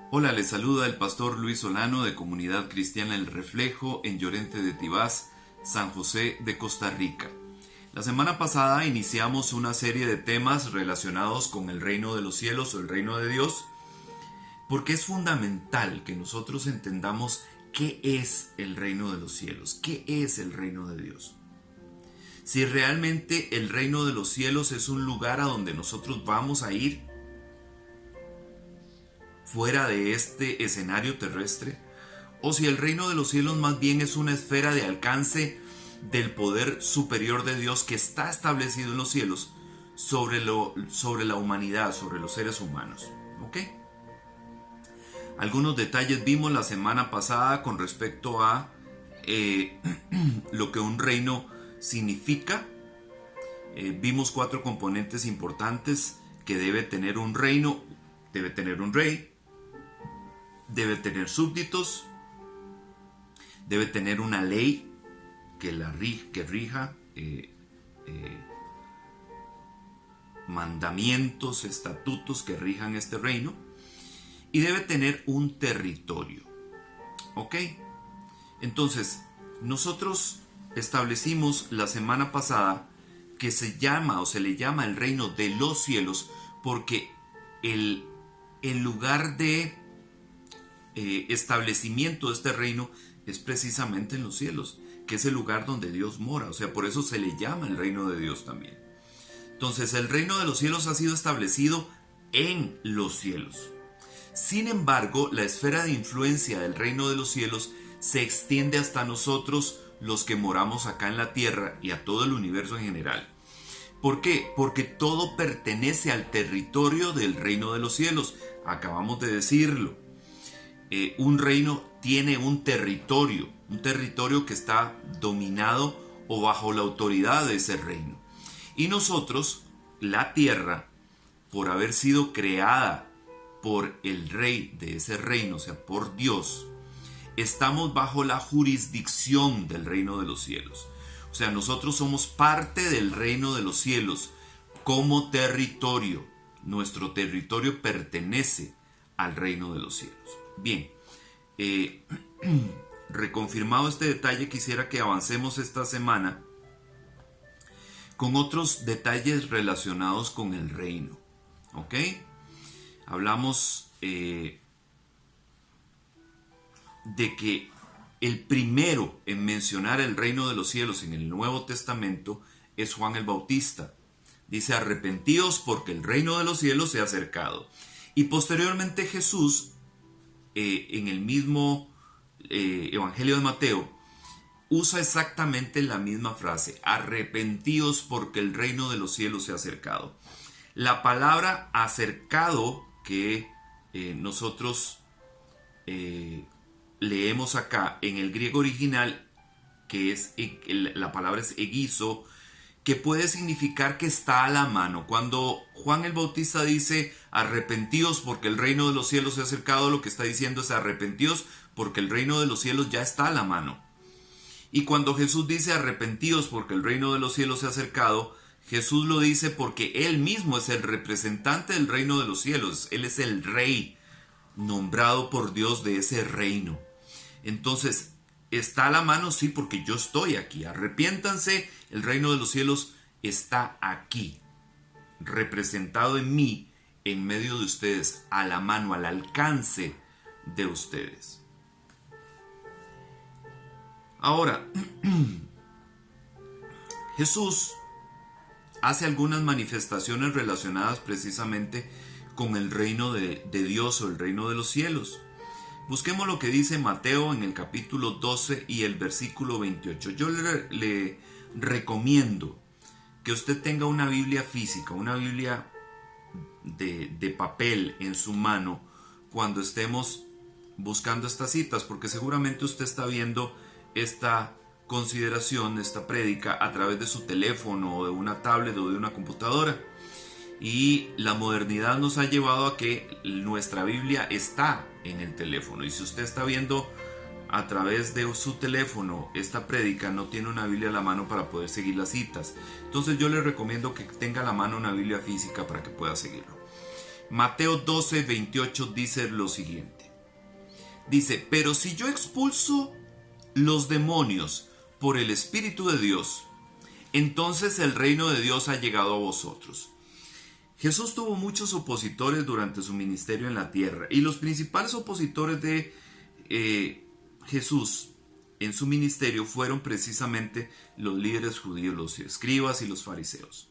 Hola, les saluda el pastor Luis Solano de Comunidad Cristiana El Reflejo en Llorente de Tibás, San José de Costa Rica. La semana pasada iniciamos una serie de temas relacionados con el reino de los cielos o el reino de Dios, porque es fundamental que nosotros entendamos qué es el reino de los cielos, qué es el reino de Dios. Si realmente el reino de los cielos es un lugar a donde nosotros vamos a ir fuera de este escenario terrestre, o si el reino de los cielos más bien es una esfera de alcance del poder superior de Dios que está establecido en los cielos sobre la humanidad, sobre los seres humanos. ¿Ok? Algunos detalles vimos la semana pasada con respecto a lo que un reino significa. Vimos 4 componentes importantes que debe tener un reino. Debe tener un rey, debe tener súbditos, debe tener una ley que rija mandamientos, estatutos que rijan este reino, y debe tener un territorio. ¿Ok? Entonces, nosotros establecimos la semana pasada que se le llama el reino de los cielos porque el lugar de establecimiento de este reino es precisamente en los cielos, que es el lugar donde Dios mora. O sea, por eso se le llama el reino de Dios también. Entonces, el reino de los cielos ha sido establecido en los cielos. Sin embargo, la esfera de influencia del reino de los cielos se extiende hasta nosotros, los que moramos acá en la tierra, y a todo el universo en general. ¿Por qué? Porque todo pertenece al territorio del reino de los cielos. Acabamos de decirlo. Un reino tiene un territorio que está dominado o bajo la autoridad de ese reino. Y nosotros, la tierra, por haber sido creada por el rey de ese reino, o sea, por Dios, estamos bajo la jurisdicción del reino de los cielos. O sea, nosotros somos parte del reino de los cielos como territorio. Nuestro territorio pertenece al reino de los cielos. Bien, reconfirmado este detalle, quisiera que avancemos esta semana con otros detalles relacionados con el reino. ¿Ok? Hablamos de que el primero en mencionar el reino de los cielos en el Nuevo Testamento es Juan el Bautista. Dice: arrepentíos porque el reino de los cielos se ha acercado. Y posteriormente Jesús, en el mismo Evangelio de Mateo, usa exactamente la misma frase: arrepentíos porque el reino de los cielos se ha acercado. La palabra acercado que nosotros leemos acá en el griego original, que es la palabra es egizo, que puede significar que está a la mano. Cuando Juan el Bautista dice arrepentíos porque el reino de los cielos se ha acercado, lo que está diciendo es arrepentíos porque el reino de los cielos ya está a la mano. Y cuando Jesús dice arrepentíos porque el reino de los cielos se ha acercado, Jesús lo dice porque Él mismo es el representante del reino de los cielos. Él es el rey nombrado por Dios de ese reino. Entonces, ¿está a la mano? Sí, porque yo estoy aquí. Arrepiéntanse, el reino de los cielos está aquí, representado en mí, en medio de ustedes, a la mano, al alcance de ustedes. Ahora, Jesús hace algunas manifestaciones relacionadas precisamente con el reino de Dios o el reino de los cielos. Busquemos lo que dice Mateo en el capítulo 12 y el versículo 28. Yo le recomiendo que usted tenga una Biblia física, una Biblia de papel en su mano cuando estemos buscando estas citas, porque seguramente usted está viendo esta consideración, esta prédica, a través de su teléfono o de una tablet o de una computadora. Y la modernidad nos ha llevado a que nuestra Biblia está en el teléfono. Y si usted está viendo a través de su teléfono esta prédica, no tiene una Biblia a la mano para poder seguir las citas. Entonces yo le recomiendo que tenga a la mano una Biblia física para que pueda seguirlo. Mateo 12:28 dice lo siguiente: Dice, pero si yo expulso los demonios por el Espíritu de Dios, entonces el reino de Dios ha llegado a vosotros. Jesús tuvo muchos opositores durante su ministerio en la tierra, y los principales opositores de Jesús en su ministerio fueron precisamente los líderes judíos, los escribas y los fariseos.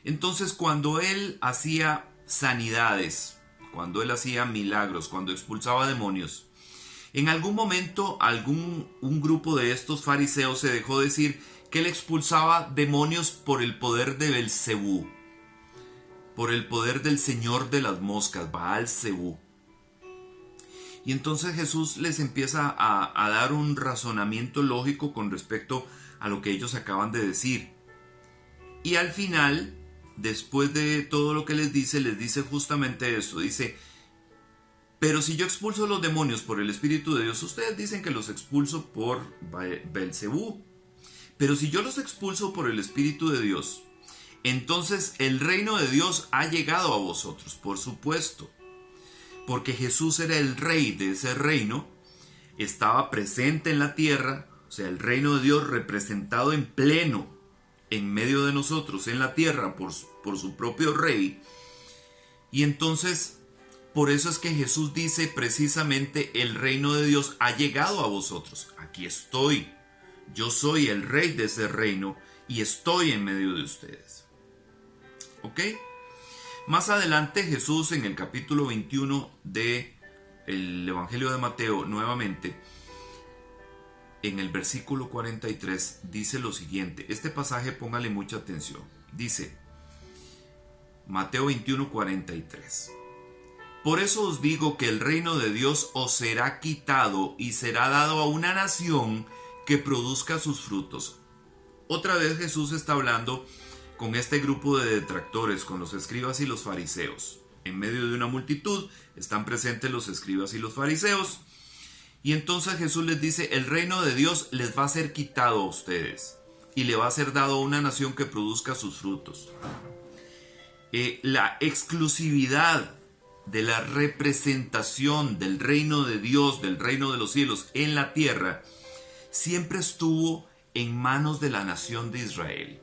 Entonces, cuando él hacía sanidades, cuando él hacía milagros, cuando expulsaba demonios, en algún momento un grupo de estos fariseos se dejó decir que él expulsaba demonios por el poder de Belcebú, por el poder del señor de las moscas, Baal-Zebú. Y entonces Jesús les empieza a dar un razonamiento lógico con respecto a lo que ellos acaban de decir. Y al final, después de todo lo que les dice justamente eso. Dice, pero si yo expulso los demonios por el Espíritu de Dios, ustedes dicen que los expulso por Belcebú. Pero si yo los expulso por el Espíritu de Dios, entonces el reino de Dios ha llegado a vosotros, por supuesto. Porque Jesús era el rey de ese reino, estaba presente en la tierra, o sea, el reino de Dios representado en pleno, en medio de nosotros, en la tierra, por su propio rey. Y entonces, por eso es que Jesús dice precisamente, el reino de Dios ha llegado a vosotros. Aquí estoy, yo soy el rey de ese reino y estoy en medio de ustedes. ¿Ok? Más adelante Jesús en el capítulo 21 del Evangelio de Mateo, nuevamente, en el versículo 43, dice lo siguiente. Este pasaje póngale mucha atención. Dice, Mateo 21, 43. Por eso os digo que el reino de Dios os será quitado y será dado a una nación que produzca sus frutos. Otra vez Jesús está hablando con este grupo de detractores, con los escribas y los fariseos. En medio de una multitud están presentes los escribas y los fariseos. Y entonces Jesús les dice, el reino de Dios les va a ser quitado a ustedes y le va a ser dado a una nación que produzca sus frutos. La exclusividad de la representación del reino de Dios, del reino de los cielos en la tierra, siempre estuvo en manos de la nación de Israel.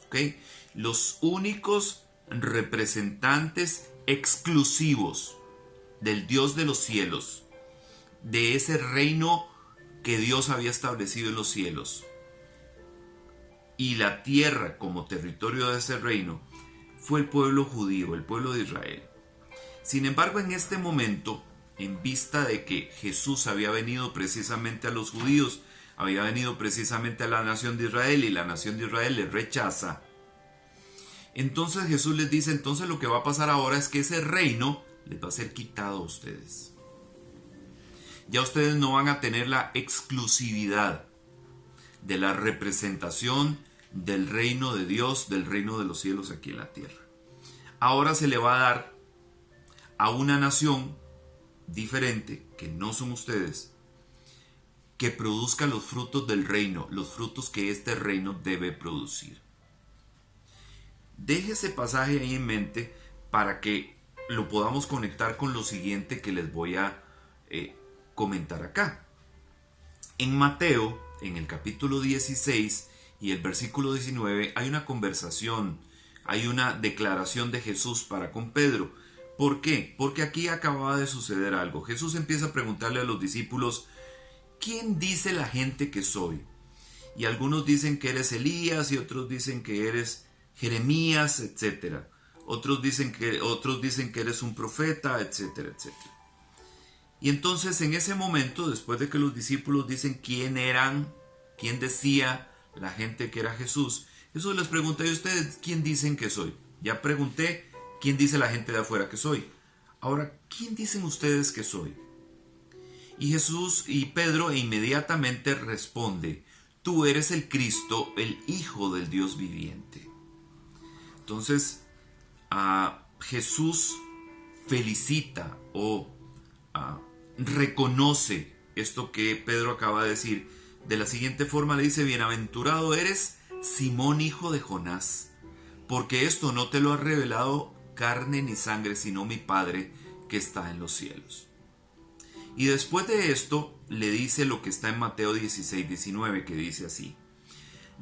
¿Okay? Los únicos representantes exclusivos del Dios de los cielos, de ese reino que Dios había establecido en los cielos, y la tierra como territorio de ese reino, fue el pueblo judío, el pueblo de Israel. Sin embargo, en este momento, en vista de que Jesús había venido precisamente a los judíos, había venido precisamente a la nación de Israel, y la nación de Israel le rechaza, entonces Jesús les dice, entonces lo que va a pasar ahora es que ese reino les va a ser quitado a ustedes. Ya ustedes no van a tener la exclusividad de la representación del reino de Dios, del reino de los cielos aquí en la tierra. Ahora se le va a dar a una nación diferente, que no son ustedes, que produzca los frutos del reino, los frutos que este reino debe producir. Deje ese pasaje ahí en mente para que lo podamos conectar con lo siguiente que les voy a comentar acá. En Mateo, en el capítulo 16 y el versículo 19, hay una conversación, hay una declaración de Jesús para con Pedro. ¿Por qué? Porque aquí acababa de suceder algo. Jesús empieza a preguntarle a los discípulos, ¿quién dice la gente que soy? Y algunos dicen que eres Elías y otros dicen que eres Jeremías, etc. Otros dicen que eres un profeta, etcétera, etcétera. Y entonces en ese momento, después de que los discípulos dicen quién decía la gente que era Jesús, Jesús les pregunta, ¿y ustedes quién dicen que soy? Ya pregunté, ¿quién dice la gente de afuera que soy? Ahora, ¿quién dicen ustedes que soy? Y Jesús y Pedro inmediatamente responde, tú eres el Cristo, el Hijo del Dios viviente. Entonces, Jesús felicita o reconoce esto que Pedro acaba de decir. De la siguiente forma le dice, bienaventurado eres, Simón, hijo de Jonás, porque esto no te lo ha revelado carne ni sangre, sino mi Padre que está en los cielos. Y después de esto le dice lo que está en Mateo 16:19, que dice así: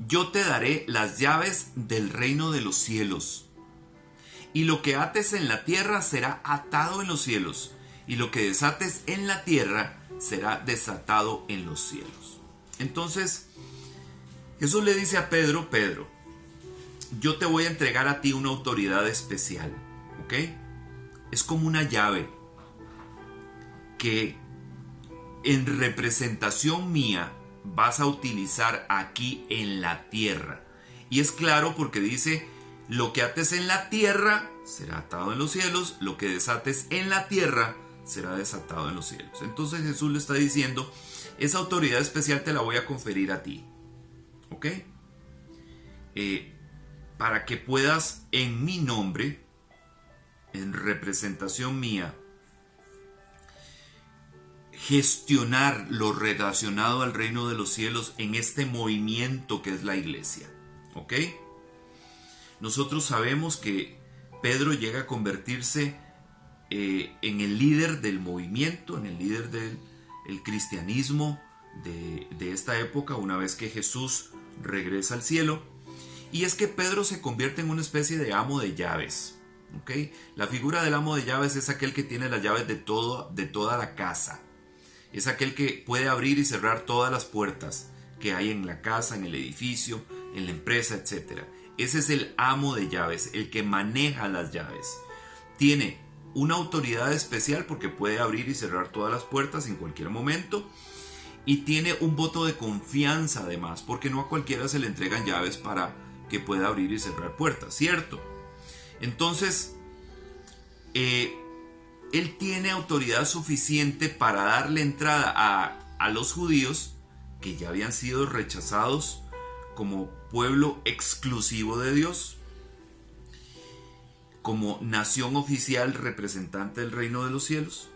yo te daré las llaves del reino de los cielos, y lo que ates en la tierra será atado en los cielos, y lo que desates en la tierra será desatado en los cielos. Entonces Jesús le dice a Pedro: Pedro, yo te voy a entregar a ti una autoridad especial, ¿ok? Es como una llave que en representación mía vas a utilizar aquí en la tierra. Y es claro porque dice: lo que ates en la tierra será atado en los cielos, lo que desates en la tierra será desatado en los cielos. Entonces Jesús le está diciendo: esa autoridad especial te la voy a conferir a ti, ¿ok? Para que puedas en mi nombre, en representación mía, gestionar lo relacionado al reino de los cielos en este movimiento que es la iglesia, ¿ok? Nosotros sabemos que Pedro llega a convertirse en el líder del movimiento, en el líder del cristianismo de esta época, una vez que Jesús regresa al cielo. Y es que Pedro se convierte en una especie de amo de llaves, ¿ok? La figura del amo de llaves es aquel que tiene las llaves de toda la casa. Es aquel que puede abrir y cerrar todas las puertas que hay en la casa, en el edificio, en la empresa, etc. Ese es el amo de llaves, el que maneja las llaves. Tiene una autoridad especial porque puede abrir y cerrar todas las puertas en cualquier momento. Y tiene un voto de confianza además, porque no a cualquiera se le entregan llaves para que pueda abrir y cerrar puertas, ¿cierto? Entonces, él tiene autoridad suficiente para darle entrada a los judíos que ya habían sido rechazados como pueblo exclusivo de Dios, como nación oficial representante del reino de los cielos,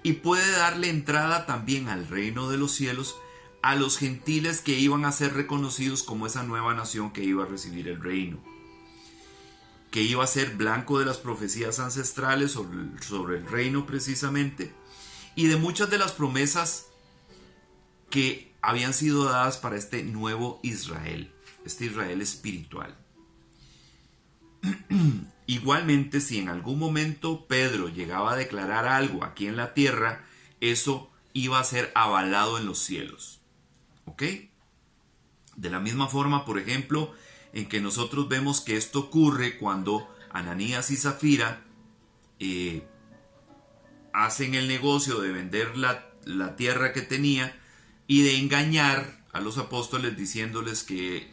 y puede darle entrada también al reino de los cielos a los gentiles que iban a ser reconocidos como esa nueva nación que iba a recibir el reino, que iba a ser blanco de las profecías ancestrales sobre el reino precisamente, y de muchas de las promesas que habían sido dadas para este nuevo Israel, este Israel espiritual. Igualmente, si en algún momento Pedro llegaba a declarar algo aquí en la tierra, eso iba a ser avalado en los cielos, ¿ok? De la misma forma, por ejemplo, en que nosotros vemos que esto ocurre cuando Ananías y Zafira hacen el negocio de vender la tierra que tenía y de engañar a los apóstoles diciéndoles que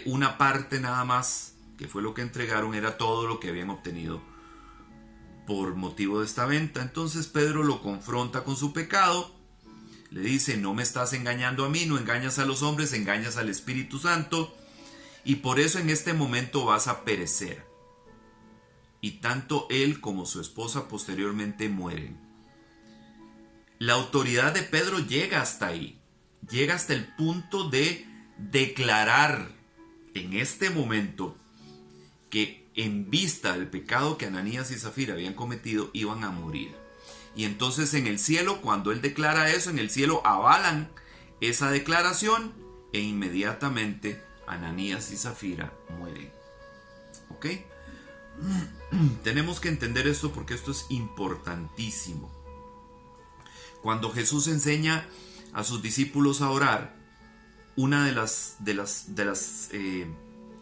una parte nada más, que fue lo que entregaron, era todo lo que habían obtenido por motivo de esta venta. Entonces Pedro lo confronta con su pecado, le dice: no me estás engañando a mí, no engañas a los hombres, engañas al Espíritu Santo, y por eso en este momento vas a perecer. Y tanto él como su esposa posteriormente mueren. La autoridad de Pedro llega hasta ahí, llega hasta el punto de declarar en este momento que en vista del pecado que Ananías y Zafira habían cometido, iban a morir. Y entonces en el cielo, cuando él declara eso, en el cielo avalan esa declaración e inmediatamente Ananías y Zafira mueren. ¿Ok? Tenemos que entender esto porque esto es importantísimo. Cuando Jesús enseña a sus discípulos a orar, una de las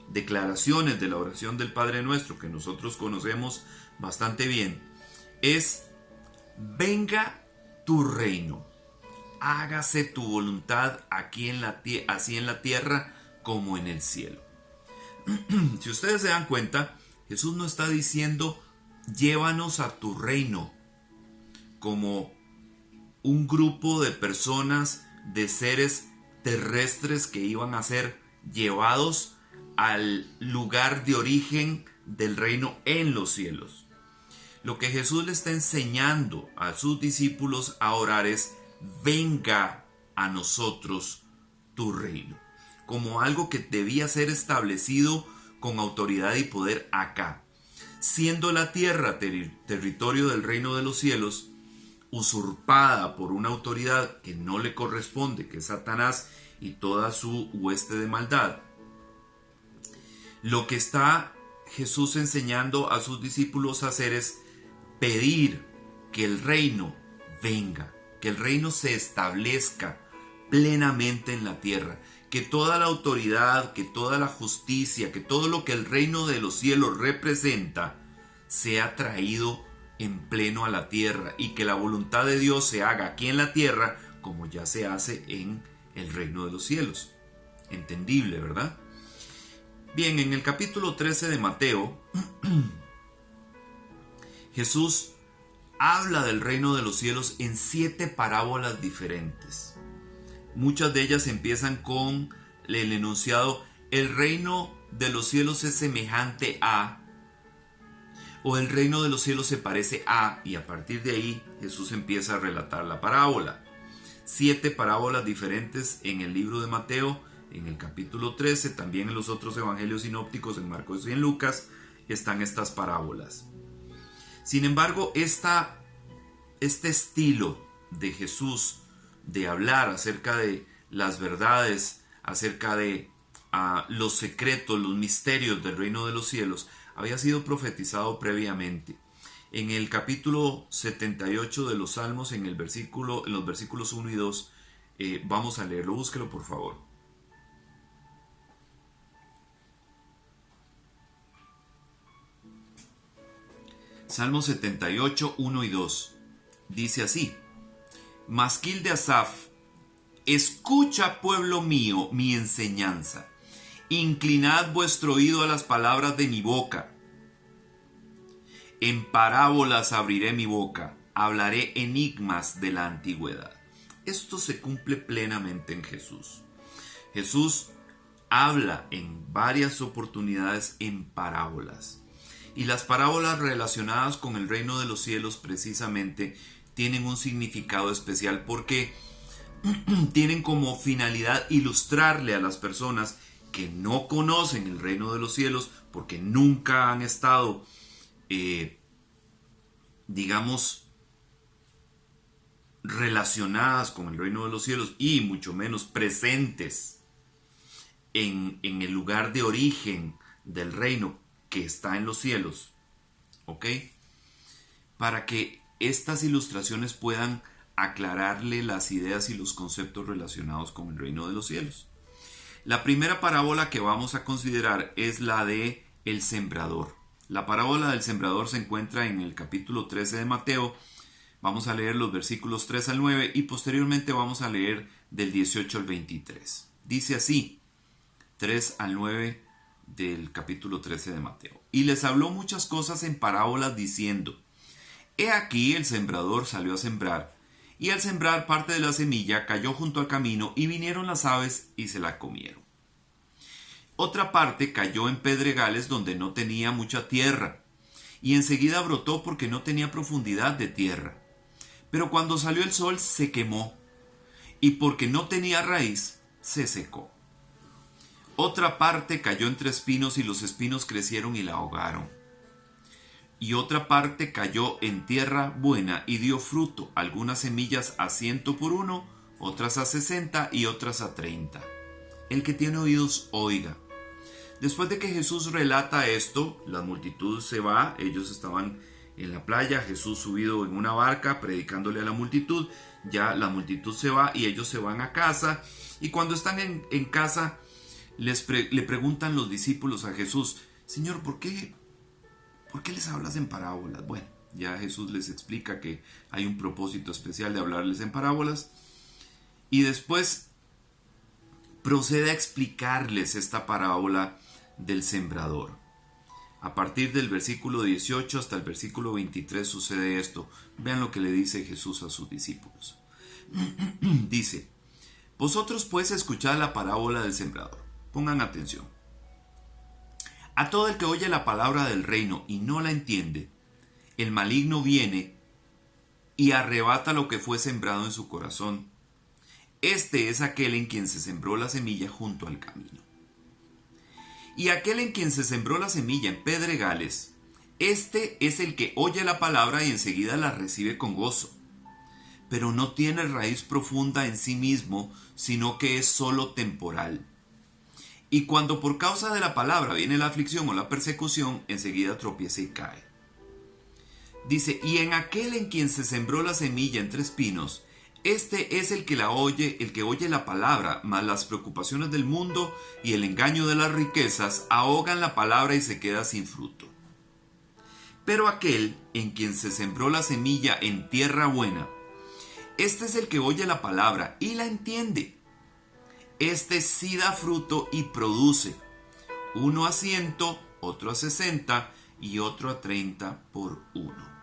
declaraciones de la oración del Padre Nuestro que nosotros conocemos bastante bien es: venga tu reino, hágase tu voluntad aquí así en la tierra como en el cielo. Si ustedes se dan cuenta, Jesús no está diciendo llévanos a tu reino como un grupo de personas, de seres terrestres que iban a ser llevados al lugar de origen del reino en los cielos. Lo que Jesús le está enseñando a sus discípulos a orar es: venga a nosotros tu reino, como algo que debía ser establecido con autoridad y poder acá. Siendo la tierra territorio del reino de los cielos, usurpada por una autoridad que no le corresponde, que es Satanás y toda su hueste de maldad, lo que está Jesús enseñando a sus discípulos a hacer es pedir que el reino venga, que el reino se establezca plenamente en la tierra, que toda la autoridad, que toda la justicia, que todo lo que el reino de los cielos representa sea traído en pleno a la tierra y que la voluntad de Dios se haga aquí en la tierra como ya se hace en el reino de los cielos. Entendible, ¿verdad? Bien, en el capítulo 13 de Mateo, Jesús habla del reino de los cielos en 7 parábolas diferentes. Muchas de ellas empiezan con el enunciado: el reino de los cielos es semejante a, o el reino de los cielos se parece a, y a partir de ahí Jesús empieza a relatar la parábola. 7 parábolas diferentes en el libro de Mateo, en el capítulo 13, también en los otros evangelios sinópticos, en Marcos y en Lucas, están estas parábolas. Sin embargo, este estilo de Jesús de hablar acerca de las verdades, acerca de los secretos, los misterios del reino de los cielos, había sido profetizado previamente. En el capítulo 78 de los Salmos, en los versículos 1 y 2, vamos a leerlo, búsquelo por favor. Salmo 78, 1 y 2. Dice así: Masquil de Asaf, escucha, pueblo mío, mi enseñanza. Inclinad vuestro oído a las palabras de mi boca. En parábolas abriré mi boca, hablaré enigmas de la antigüedad. Esto se cumple plenamente en Jesús. Jesús habla en varias oportunidades en parábolas. Y las parábolas relacionadas con el reino de los cielos precisamente tienen un significado especial porque tienen como finalidad ilustrarle a las personas que no conocen el reino de los cielos, porque nunca han estado, relacionadas con el reino de los cielos y mucho menos presentes en el lugar de origen del reino que está en los cielos, ¿ok? Para que estas ilustraciones puedan aclararle las ideas y los conceptos relacionados con el reino de los cielos. La primera parábola que vamos a considerar es la de el sembrador. La parábola del sembrador se encuentra en el capítulo 13 de Mateo. Vamos a leer los versículos 3 al 9 y posteriormente vamos a leer del 18 al 23. Dice así, 3 al 9 del capítulo 13 de Mateo. Y les habló muchas cosas en parábolas diciendo: He aquí el sembrador salió a sembrar, y al sembrar parte de la semilla cayó junto al camino, y vinieron las aves y se la comieron. Otra parte cayó en pedregales donde no tenía mucha tierra, y enseguida brotó porque no tenía profundidad de tierra. Pero cuando salió el sol se quemó, y porque no tenía raíz, se secó. Otra parte cayó entre espinos y los espinos crecieron y la ahogaron. Y otra parte cayó en tierra buena y dio fruto, algunas semillas a 100 por uno, otras a 60 y otras a 30. El que tiene oídos, oiga. Después de que Jesús relata esto, la multitud se va. Ellos estaban en la playa, Jesús subido en una barca predicándole a la multitud. Ya la multitud se va y ellos se van a casa. Y cuando están en casa, le preguntan los discípulos a Jesús: Señor, ¿por qué les hablas en parábolas? Bueno, ya Jesús les explica que hay un propósito especial de hablarles en parábolas. Y después procede a explicarles esta parábola del sembrador. A partir del versículo 18 hasta el versículo 23 sucede esto. Vean lo que le dice Jesús a sus discípulos. Dice: Vosotros pues escuchad la parábola del sembrador. Pongan atención. A todo el que oye la palabra del reino y no la entiende, el maligno viene y arrebata lo que fue sembrado en su corazón. Este es aquel en quien se sembró la semilla junto al camino. Y aquel en quien se sembró la semilla en pedregales, este es el que oye la palabra y enseguida la recibe con gozo. pero no tiene raíz profunda en sí mismo, sino que es solo temporal. Y cuando por causa de la palabra viene la aflicción o la persecución, enseguida tropieza y cae. Dice, y en aquel en quien se sembró la semilla entre espinos, este es el que oye la palabra, mas las preocupaciones del mundo y el engaño de las riquezas ahogan la palabra y se queda sin fruto. Pero aquel en quien se sembró la semilla en tierra buena, este es el que oye la palabra y la entiende. Este sí da fruto y produce, uno a 100, otro a 60 y otro a 30 por uno.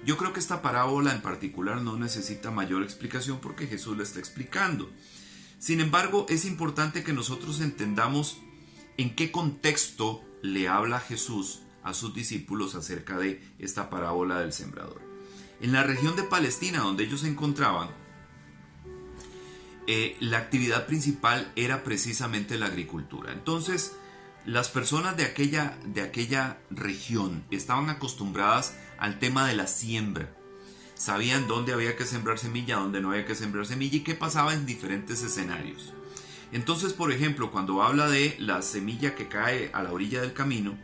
Yo creo que esta parábola en particular no necesita mayor explicación porque Jesús la está explicando. Sin embargo, es importante que nosotros entendamos en qué contexto le habla Jesús a sus discípulos acerca de esta parábola del sembrador. En la región de Palestina, donde ellos se encontraban, la actividad principal era precisamente la agricultura. Entonces, las personas de aquella región estaban acostumbradas al tema de la siembra. Sabían dónde había que sembrar semilla, dónde no había que sembrar semilla y qué pasaba en diferentes escenarios. Entonces, por ejemplo, cuando habla de la semilla que cae a la orilla del camino,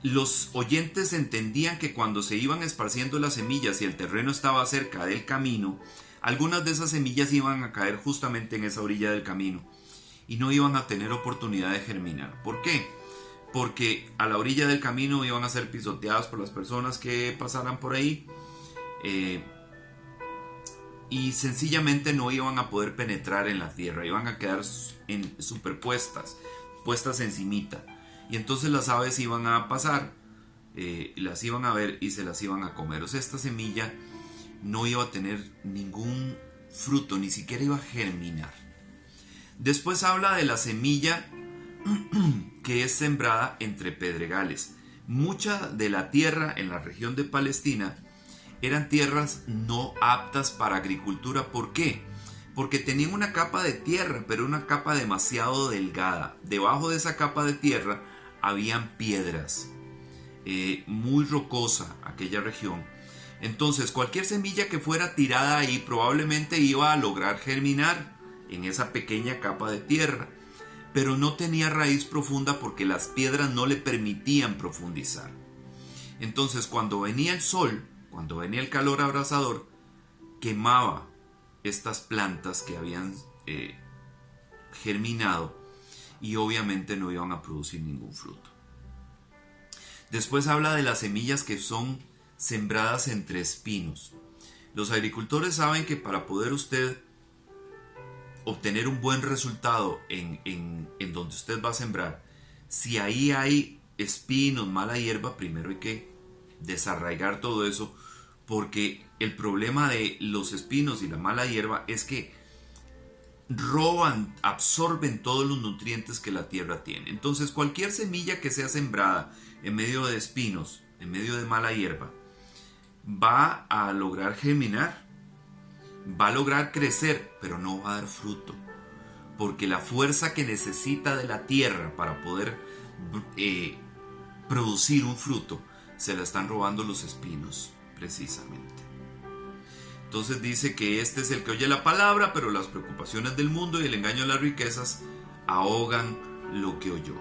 los oyentes entendían que cuando se iban esparciendo las semillas y el terreno estaba cerca del camino, algunas de esas semillas iban a caer justamente en esa orilla del camino y no iban a tener oportunidad de germinar. ¿Por qué? Porque a la orilla del camino iban a ser pisoteadas por las personas que pasaran por ahí y sencillamente no iban a poder penetrar en la tierra, iban a quedar superpuestas, puestas encimita. Y entonces las aves iban a pasar, las iban a ver y se las iban a comer. O sea, esta semilla no iba a tener ningún fruto, ni siquiera iba a germinar. Después habla de la semilla que es sembrada entre pedregales. Mucha de la tierra en la región de Palestina eran tierras no aptas para agricultura. ¿Por qué? Porque tenían una capa de tierra, pero una capa demasiado delgada. Debajo de esa capa de tierra habían piedras, muy rocosa aquella región. Entonces cualquier semilla que fuera tirada ahí probablemente iba a lograr germinar en esa pequeña capa de tierra, pero no tenía raíz profunda porque las piedras no le permitían profundizar. Entonces cuando venía el sol, cuando venía el calor abrasador, quemaba estas plantas que habían germinado y obviamente no iban a producir ningún fruto. Después habla de las semillas que son sembradas entre espinos. Los agricultores saben que para poder usted obtener un buen resultado en donde usted va a sembrar, si ahí hay espinos, mala hierba, primero hay que desarraigar todo eso, porque el problema de los espinos y la mala hierba es que roban, absorben todos los nutrientes que la tierra tiene. Entonces cualquier semilla que sea sembrada en medio de espinos, en medio de mala hierba, va a lograr germinar, va a lograr crecer, pero no va a dar fruto, porque la fuerza que necesita de la tierra para poder producir un fruto se la están robando los espinos precisamente. Entonces dice que este es el que oye la palabra, pero las preocupaciones del mundo y el engaño de las riquezas ahogan lo que oyó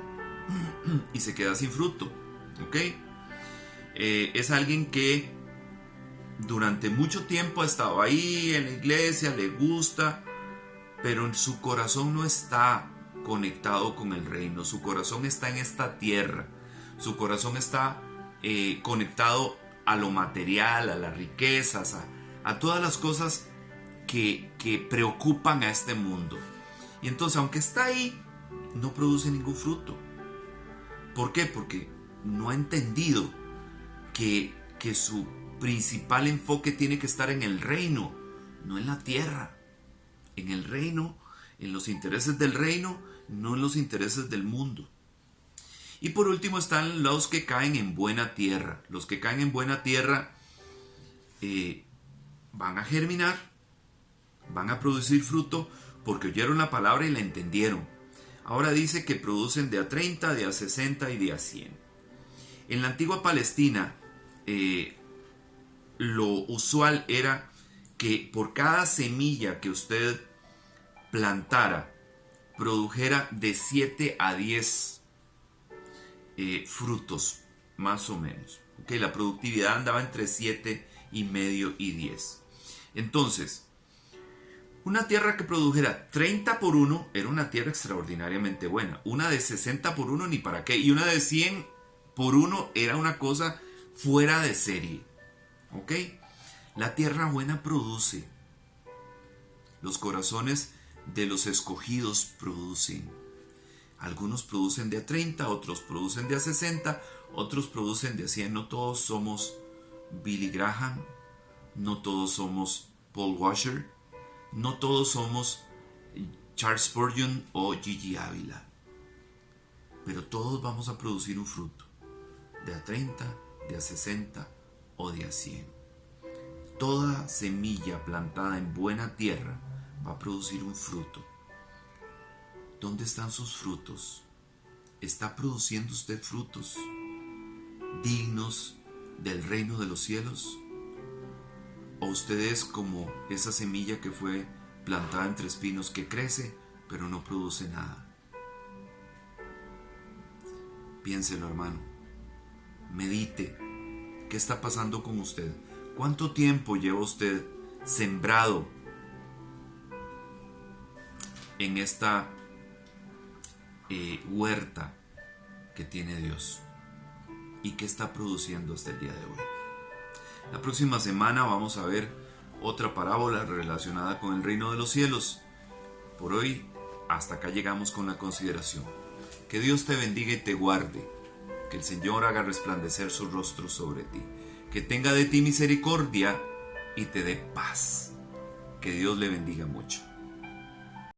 y se queda sin fruto. ¿Ok? Es alguien que durante mucho tiempo ha estado ahí en la iglesia, le gusta, pero en su corazón no está conectado con el reino. Su corazón está en esta tierra. Su corazón está conectado a lo material, a las riquezas, a todas las cosas que preocupan a este mundo. Y entonces, aunque está ahí, no produce ningún fruto. ¿Por qué? Porque no ha entendido que su principal enfoque tiene que estar en el reino, no en la tierra. En el reino, en los intereses del reino, no en los intereses del mundo. Y por último están los que caen en buena tierra. Los que caen en buena tierra van a germinar, van a producir fruto porque oyeron la palabra y la entendieron. Ahora dice que producen de a 30, de a 60 y de a 100. En la antigua Palestina, lo usual era que por cada semilla que usted plantara, produjera de 7 a 10 frutos, más o menos. ¿Okay? La productividad andaba entre 7 y medio y 10. Entonces, una tierra que produjera 30 por 1 era una tierra extraordinariamente buena. Una de 60 por 1 ni para qué. Y una de 100 por 1 era una cosa fuera de serie. ¿Ok? La tierra buena produce. Los corazones de los escogidos producen. Algunos producen de a 30, otros producen de a 60, otros producen de a 100. No todos somos Billy Graham, no todos somos Paul Washer, no todos somos Charles Spurgeon o Gigi Ávila. Pero todos vamos a producir un fruto. De a 30, de a 60 o de a 100. Toda semilla plantada en buena tierra va a producir un fruto. ¿Dónde están sus frutos? ¿Está produciendo usted frutos dignos del reino de los cielos? ¿O usted es como esa semilla que fue plantada entre espinos que crece pero no produce nada? Piénselo, hermano. Medite. ¿Qué está pasando con usted? ¿Cuánto tiempo lleva usted sembrado en esta huerta que tiene Dios? ¿Y qué está produciendo hasta el día de hoy? La próxima semana vamos a ver otra parábola relacionada con el reino de los cielos. Por hoy, hasta acá llegamos con la consideración. Que Dios te bendiga y te guarde. Que el Señor haga resplandecer su rostro sobre ti. Que tenga de ti misericordia y te dé paz. Que Dios le bendiga mucho.